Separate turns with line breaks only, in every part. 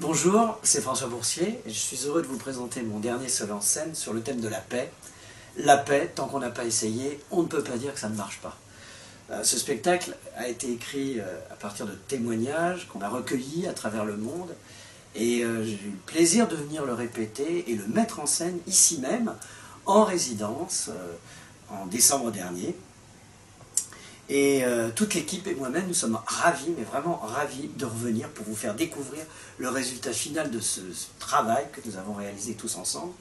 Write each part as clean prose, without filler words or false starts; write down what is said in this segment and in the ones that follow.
Bonjour, c'est François Boursier et je suis heureux de vous présenter mon dernier seul en scène sur le thème de la paix. La paix, tant qu'on n'a pas essayé, on ne peut pas dire que ça ne marche pas. Ce spectacle a été écrit à partir de témoignages qu'on a recueillis à travers le monde et j'ai eu le plaisir de venir le répéter et le mettre en scène ici même, en résidence, en décembre dernier. Et toute l'équipe et moi-même, nous sommes ravis, mais vraiment ravis de revenir pour vous faire découvrir le résultat final de ce travail que nous avons réalisé tous ensemble.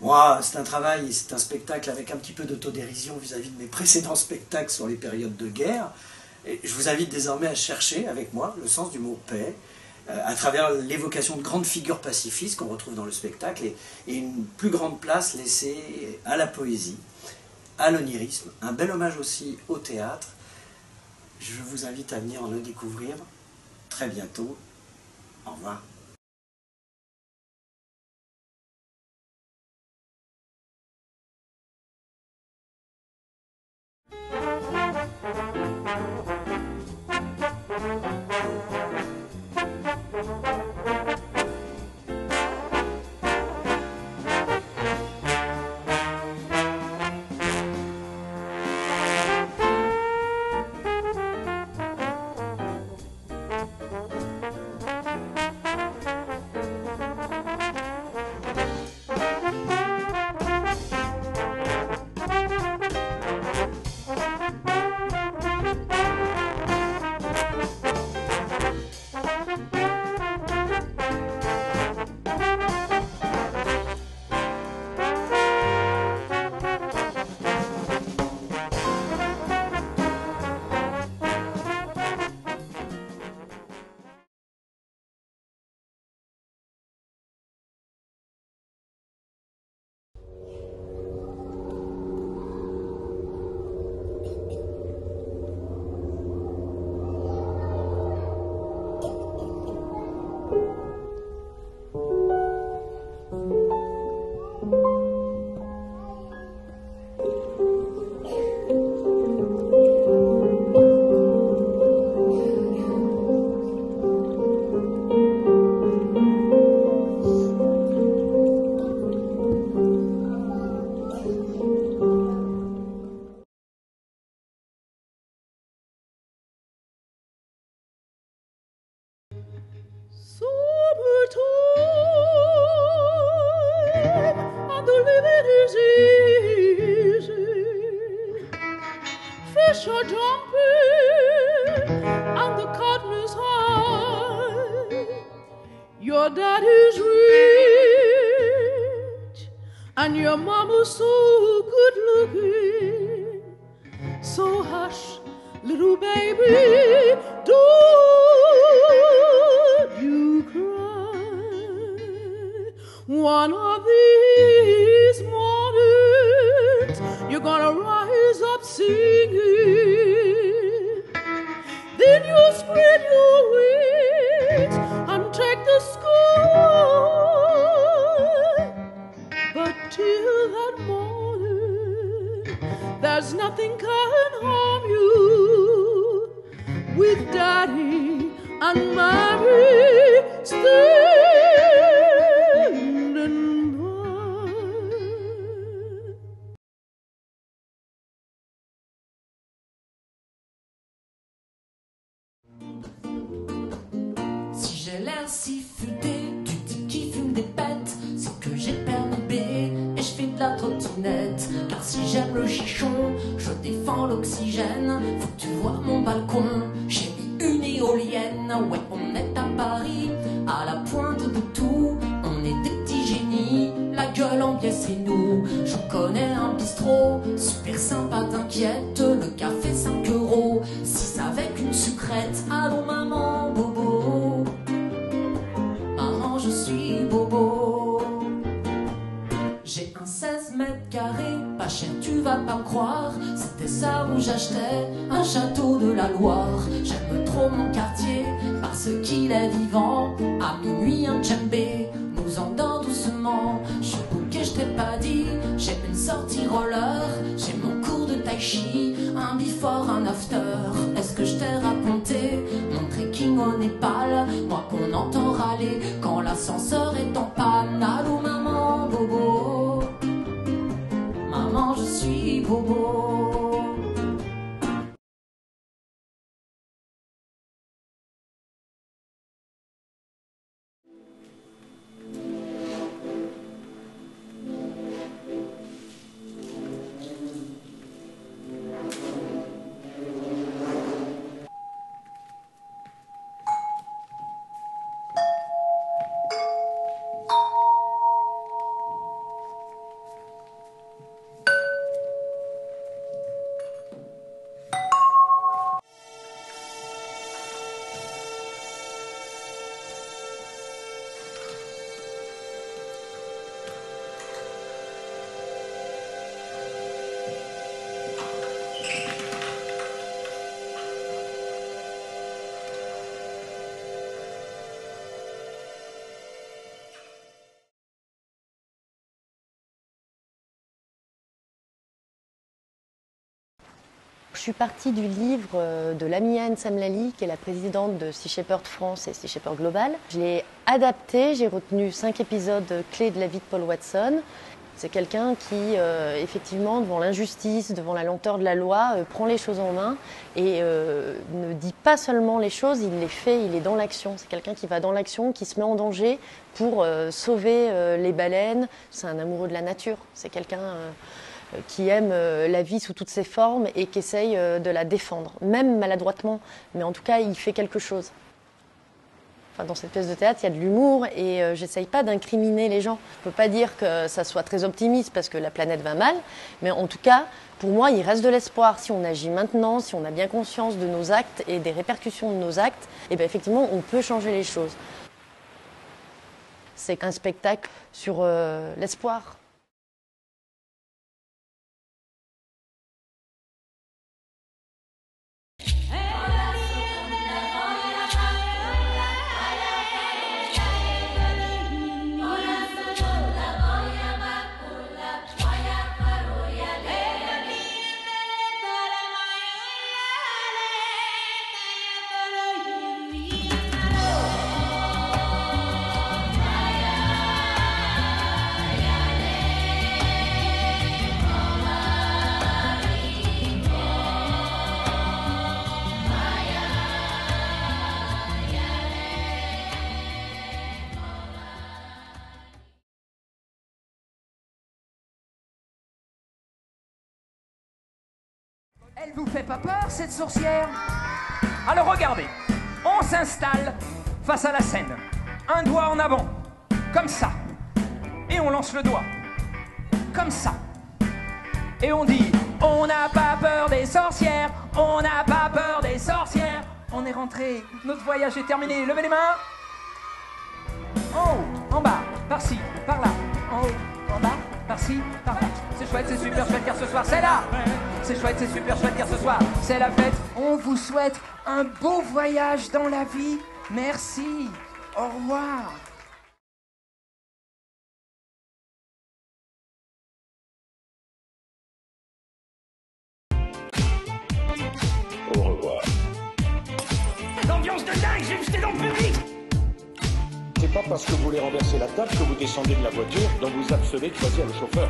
Moi, c'est un travail, c'est un spectacle avec un petit peu d'autodérision vis-à-vis de mes précédents spectacles sur les périodes de guerre. Et je vous invite désormais à chercher avec moi le sens du mot paix, à travers l'évocation de grandes figures pacifistes qu'on retrouve dans le spectacle et une plus grande place laissée à la poésie, à l'onirisme, un bel hommage aussi au théâtre. Je vous invite à venir le découvrir très bientôt. Au revoir.
Fish are jumping and the cotton is high. Your daddy's rich and your mama's so good looking. So hush, little baby, don't you cry. One of these mornings you're gonna rise up singing. Then you spread your wings and take the sky. But till that morning, there's nothing can harm you. With Daddy and Mommy standing by.
Si j'ai l'air si futé, tu dis qu'il fume des pètes, c'est que j'ai permis B et je fais de la trottinette. Car si j'aime le chichon, je défends l'oxygène. Faut que tu vois mon balcon, j'ai mis une éolienne. Ouais, on est à Paris, à la pointe de tout. On est des petits génies, la gueule en biais c'est nous. Je connais un bistrot, super sympa, t'inquiète. Le café 5 €, 6 avec une sucrète. Allô maman, bobo. Maman, je suis bobo. J'ai un 16 mètres carrés, pas cher, tu vas pas me croire. C'était ça où j'achetais un château de la Loire. J'aime trop mon quartier parce qu'il est vivant. À minuit, un djembé nous endort doucement. Je bouquet, je t'ai pas dit, j'ai une sortie roller. J'ai mon cours de tai chi, un before, un after. Est-ce que je t'ai raconté mon trekking au Népal? Moi qu'on entend râler
suis partie du livre de Lamia Samlali, qui est la présidente de Sea Shepherd France et Sea Shepherd Global. Je l'ai adapté, j'ai retenu 5 épisodes clés de la vie de Paul Watson. C'est quelqu'un qui, effectivement, devant l'injustice, devant la lenteur de la loi, prend les choses en main et ne dit pas seulement les choses, il les fait, il est dans l'action. C'est quelqu'un qui va dans l'action, qui se met en danger pour sauver les baleines. C'est un amoureux de la nature. C'est quelqu'un qui aime la vie sous toutes ses formes et qui essaye de la défendre, même maladroitement. Mais en tout cas, il fait quelque chose. Enfin, dans cette pièce de théâtre, il y a de l'humour et j'essaye pas d'incriminer les gens. Je peux pas dire que ça soit très optimiste parce que la planète va mal, mais en tout cas, pour moi, il reste de l'espoir. Si on agit maintenant, si on a bien conscience de nos actes et des répercussions de nos actes, et bien effectivement, on peut changer les choses. C'est un spectacle sur l'espoir.
Elle vous fait pas peur, cette sorcière? Alors regardez, on s'installe face à la scène. Un doigt en avant, comme ça. Et on lance le doigt, comme ça. Et on dit, on n'a pas peur des sorcières, on n'a pas peur des sorcières. On est rentré, notre voyage est terminé. Levez les mains. En haut, en bas, par-ci, par-là. En haut, en bas, par-ci, par-là. C'est chouette, c'est super chouette car ce soir c'est là. C'est chouette, c'est super chouette car ce soir c'est la fête. On vous souhaite un beau voyage dans la vie. Merci. Au revoir.
Au revoir.
L'ambiance de dingue, j'ai jeté dans le public.
C'est pas parce que vous voulez renverser la table que vous descendez de la voiture dont vous harcelez de choisir le chauffeur.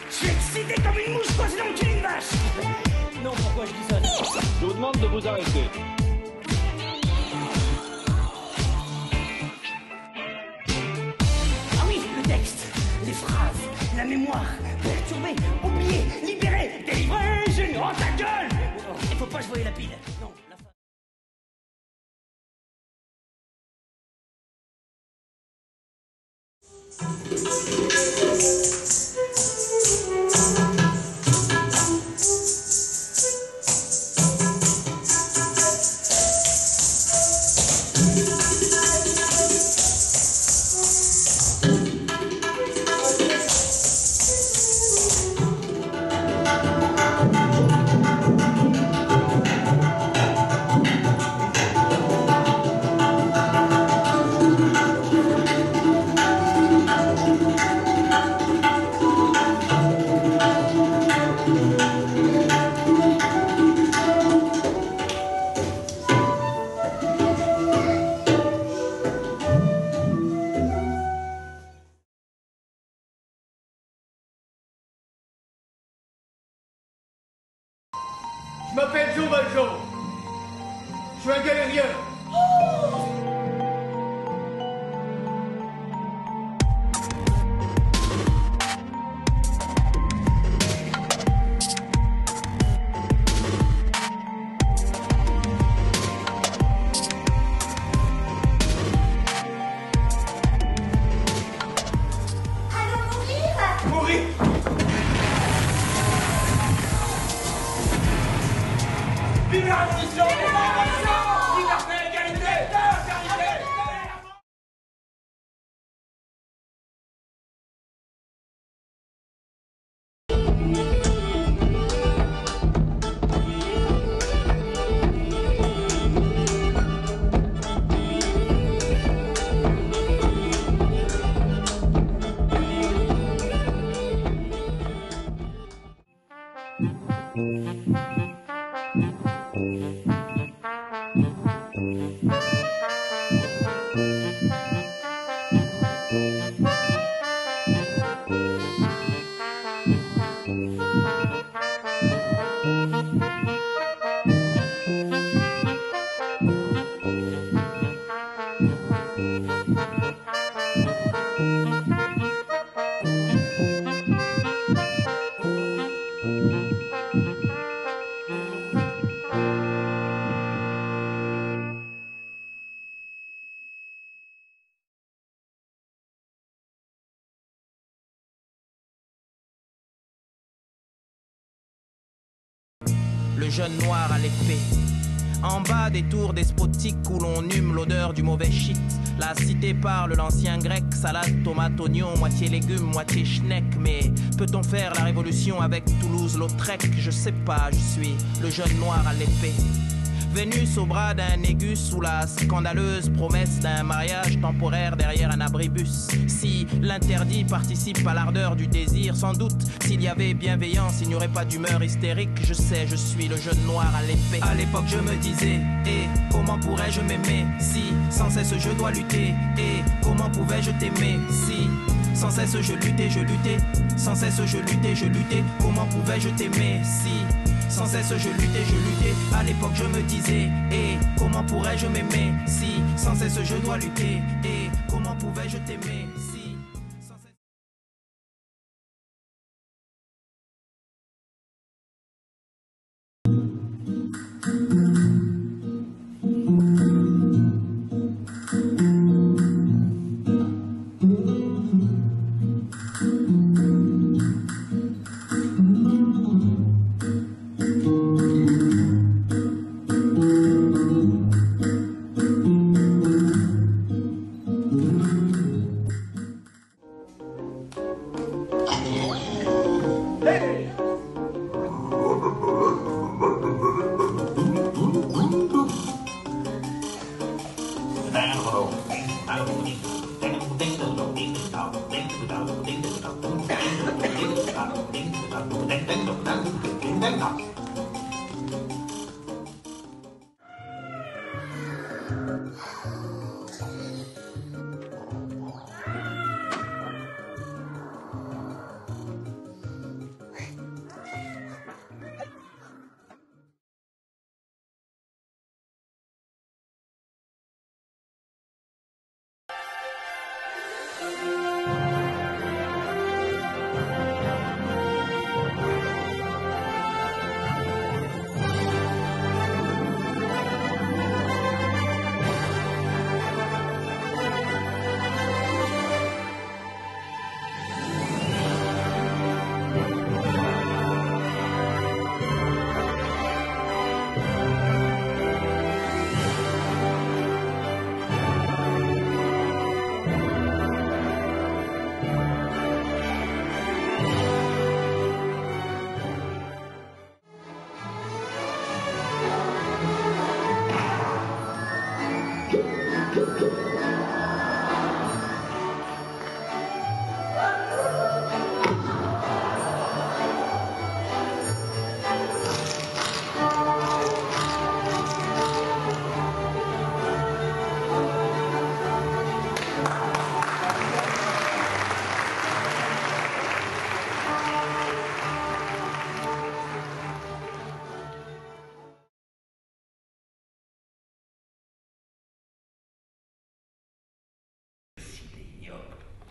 Je suis excité comme une mouche coincée dans le cul d'une vache. Non, pourquoi je dis ça?
Je vous demande de vous arrêter.
Ah oui, le texte, les phrases, la mémoire, perturbée, oubliée, libérée, délivrée, génial, oh ta gueule. Il faut pas que je voie la pile. Non, la fin.
Je m'appelle Joe Valjean. Je suis un galérien. Mourir. Vive la révolution! Vive la révolution! Liberté, égalité!
Le jeune noir à l'épée. En bas des tours despotiques où l'on hume l'odeur du mauvais shit. La cité parle l'ancien grec, salade, tomate, oignon, moitié légumes, moitié schneck. Mais peut-on faire la révolution avec Toulouse-Lautrec? Je sais pas, je suis le jeune noir à l'épée. Vénus au bras d'un Négus sous la scandaleuse promesse d'un mariage temporaire derrière un abribus. Si l'interdit participe à l'ardeur du désir, sans doute, s'il y avait bienveillance, il n'y aurait pas d'humeur hystérique. Je sais, je suis le jeune noir à l'épée. À l'époque, je me disais, comment pourrais-je m'aimer si sans cesse je dois lutter? Comment pouvais-je t'aimer si sans cesse je luttais, sans cesse je luttais, comment pouvais-je t'aimer si sans cesse je luttais, à l'époque je me disais, comment pourrais-je m'aimer si sans cesse je dois lutter, comment pouvais-je t'aimer si sans cesse...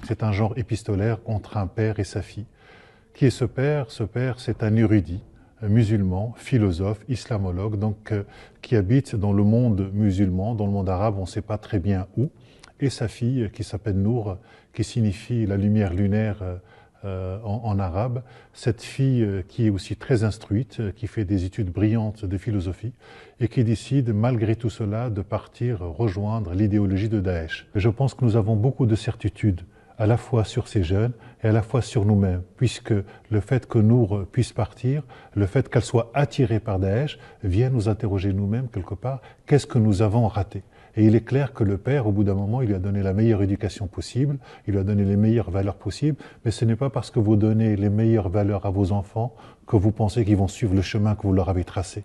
C'est un genre épistolaire entre un père et sa fille. Qui est ce père? Ce père, c'est un érudit, un musulman, philosophe, islamologue, donc qui habite dans le monde musulman, dans le monde arabe, on ne sait pas très bien où. Et sa fille, qui s'appelle Nour, qui signifie la lumière lunaire en arabe. Cette fille qui est aussi très instruite, qui fait des études brillantes de philosophie et qui décide, malgré tout cela, de partir rejoindre l'idéologie de Daesh. Je pense que nous avons beaucoup de certitudes à la fois sur ces jeunes et à la fois sur nous-mêmes, puisque le fait que Nour puisse partir, le fait qu'elle soit attirée par Daesh, vient nous interroger nous-mêmes quelque part, qu'est-ce que nous avons raté? Et il est clair que le père, au bout d'un moment, il lui a donné la meilleure éducation possible, il lui a donné les meilleures valeurs possibles, mais ce n'est pas parce que vous donnez les meilleures valeurs à vos enfants que vous pensez qu'ils vont suivre le chemin que vous leur avez tracé.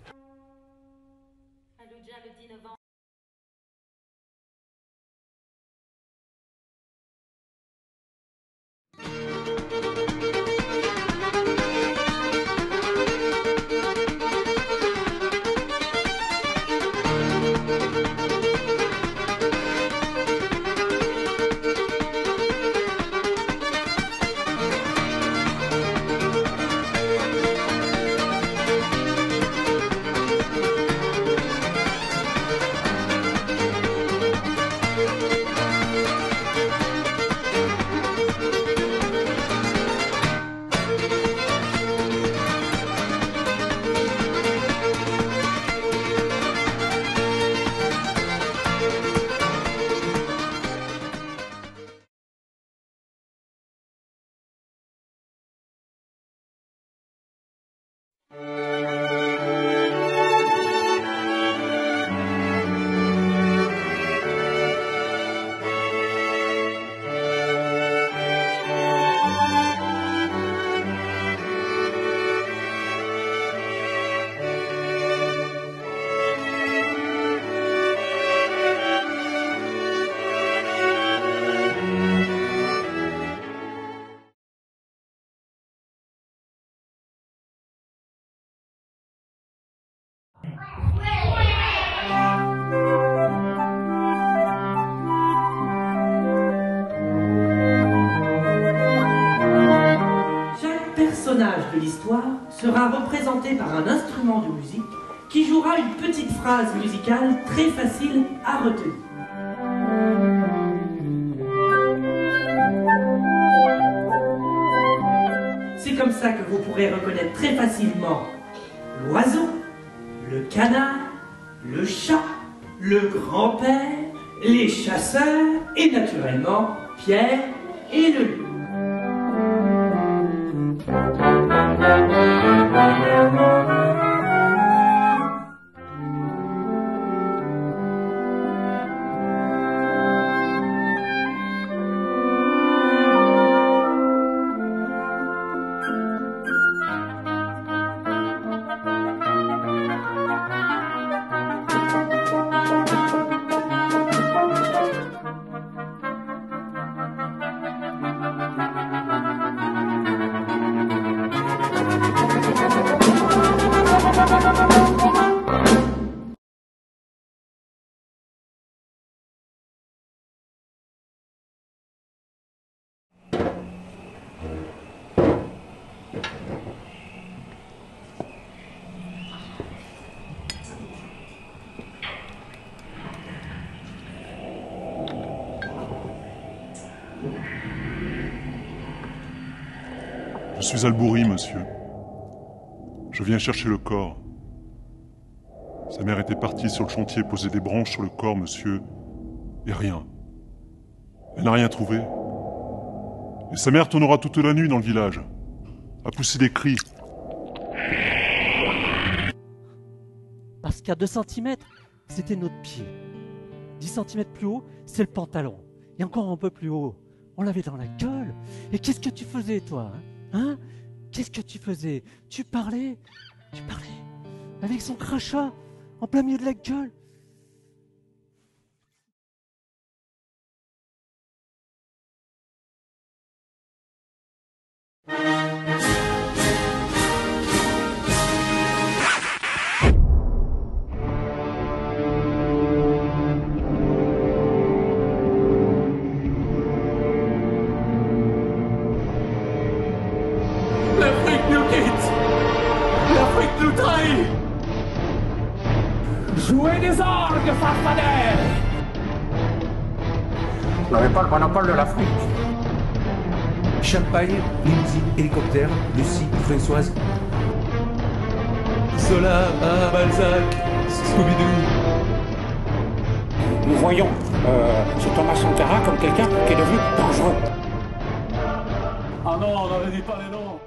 De l'histoire sera représenté par un instrument de musique qui jouera une petite phrase musicale très facile à retenir. C'est comme ça que vous pourrez reconnaître très facilement l'oiseau, le canard, le chat, le grand-père, les chasseurs et naturellement Pierre et le loup.
Je suis Albouri, monsieur. Je viens chercher le corps. Sa mère était partie sur le chantier poser des branches sur le corps, monsieur. Et rien. Elle n'a rien trouvé. Et sa mère tournera toute la nuit dans le village, à pousser des cris.
Parce qu'à 2 cm, c'était notre pied. 10 cm plus haut, c'est le pantalon. Et encore un peu plus haut, on l'avait dans la gueule. Et qu'est-ce que tu faisais, toi, hein? Qu'est-ce que tu faisais? Tu parlais avec son crachat en plein milieu de la gueule.
L'Afrique nous quitte! L'Afrique nous trahit! Jouez des orgues, farfadets!
Vous n'avez pas le monopole de l'Afrique.
Champagne, limousine, hélicoptère, Lucie, Françoise.
Zola, Balzac, Scooby-Doo.
Nous voyons ce Thomas Sankara comme quelqu'un qui est devenu dangereux.
Ah non, on n'avait dit pas les noms.